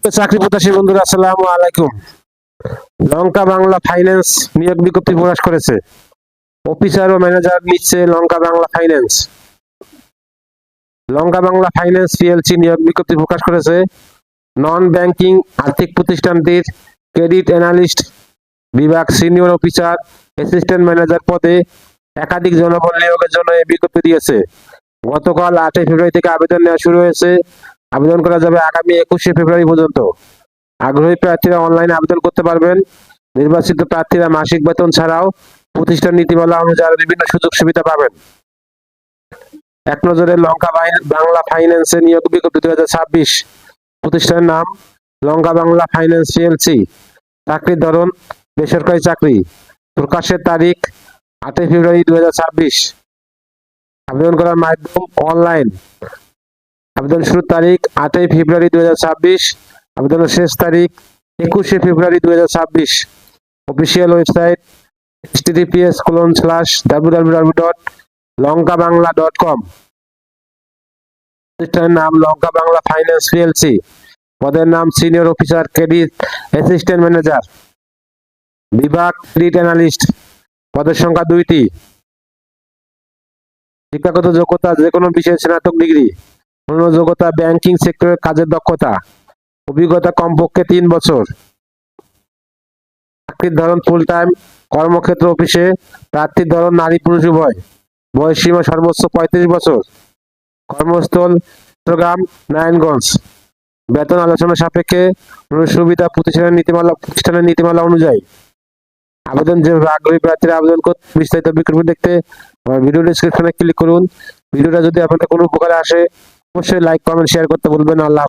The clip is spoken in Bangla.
চাকরি প্রত্যাশী বন্ধুরা, আসসালামু আলাইকুম। লঙ্কা বাংলা ফাইন্যান্স নিয়োগ বিজ্ঞপ্তি প্রকাশ করেছে। অফিসার ও ম্যানেজার নিচ্ছে লঙ্কা বাংলা ফাইন্যান্স। লঙ্কা বাংলা ফাইন্যান্স পিএলসি নিয়োগ বিজ্ঞপ্তি প্রকাশ করেছে। নন ব্যাংকিং আর্থিক প্রতিষ্ঠানটির ক্রেডিট অ্যানালিস্ট বিভাগ সিনিয়র অফিসার অ্যাসিস্ট্যান্ট ম্যানেজার পদে একাধিক জনবল নিয়োগের জন্য এই বিজ্ঞপ্তি দিয়েছে। গতকাল 8 ফেব্রুয়ারি থেকে আবেদন নেওয়া শুরু হয়েছে। আবেদন করা যাবে আগামী 21 ফেব্রুয়ারি পর্যন্ত। আগ্রহী প্রার্থীরা অনলাইনে আবেদন করতে পারবেন। নির্বাচিত প্রার্থীরা মাসিক বেতন ছাড়াও প্রতিষ্ঠান নীতিমালা অনুযায়ী বিভিন্ন সুযোগ সুবিধা পাবেন। এক নজরে লঙ্কা বাংলা ফাইন্যান্সের নিয়োগ বিজ্ঞপ্তি 2026। প্রতিষ্ঠানের নাম লঙ্কা বাংলা ফাইন্যান্স পিএলসি। চাকরির ধরন বেসরকারি চাকরি। প্রকাশের তারিখ 8 ফেব্রুয়ারি 2026। আবেদন করার মাধ্যম অনলাইন। আবেদন শুরুর তারিখ 8 ফেব্রুয়ারি 2026। আবেদনের শেষ তারিখ 21 ফেব্রুয়ারি 2026। Official website https://www.lonkabangla.com। প্রতিষ্ঠানের নাম লঙ্কা বাংলা ফাইন্যান্স পিএলসি। পদের নাম senior officer credit assistant manager. বিভাগ ক্রেডিট অ্যানালিস্ট। পদের সংখ্যা 2টি। শিক্ষাগত যোগ্যতা যে কোনো বিষয়ে স্নাতক ডিগ্রি। অন্য যোগ্যতা ব্যাংকিং সেক্টরের কাজের দক্ষতা। অভিজ্ঞতা কমপক্ষে 3 বছর। চাকরির ধরন ফুল টাইম। কর্মক্ষেত্র অফিসে। প্রার্থীর ধরন নারী পুরুষ উভয়। বয়সসীমা সর্বোচ্চ 35 বছর। কর্মস্থল চট্টগ্রাম, নারায়ণগঞ্জ। বেতন আলোচনা সাপেক্ষে সুবিধা প্রতিষ্ঠানের নীতিমালা অনুযায়ী। আবেদন যেভাবে আগ্রহী প্রার্থীরা আবেদন করতে বিস্তারিত বিজ্ঞপ্তি দেখতে আমার ভিডিও ডেসক্রিপশনে ক্লিক করুন। ভিডিওটা যদি আপনাদের কোনো উপকারে আসে অবশ্যই লাইক কমেন্ট শেয়ার করতে ভুলবেন না। আল্লাহ।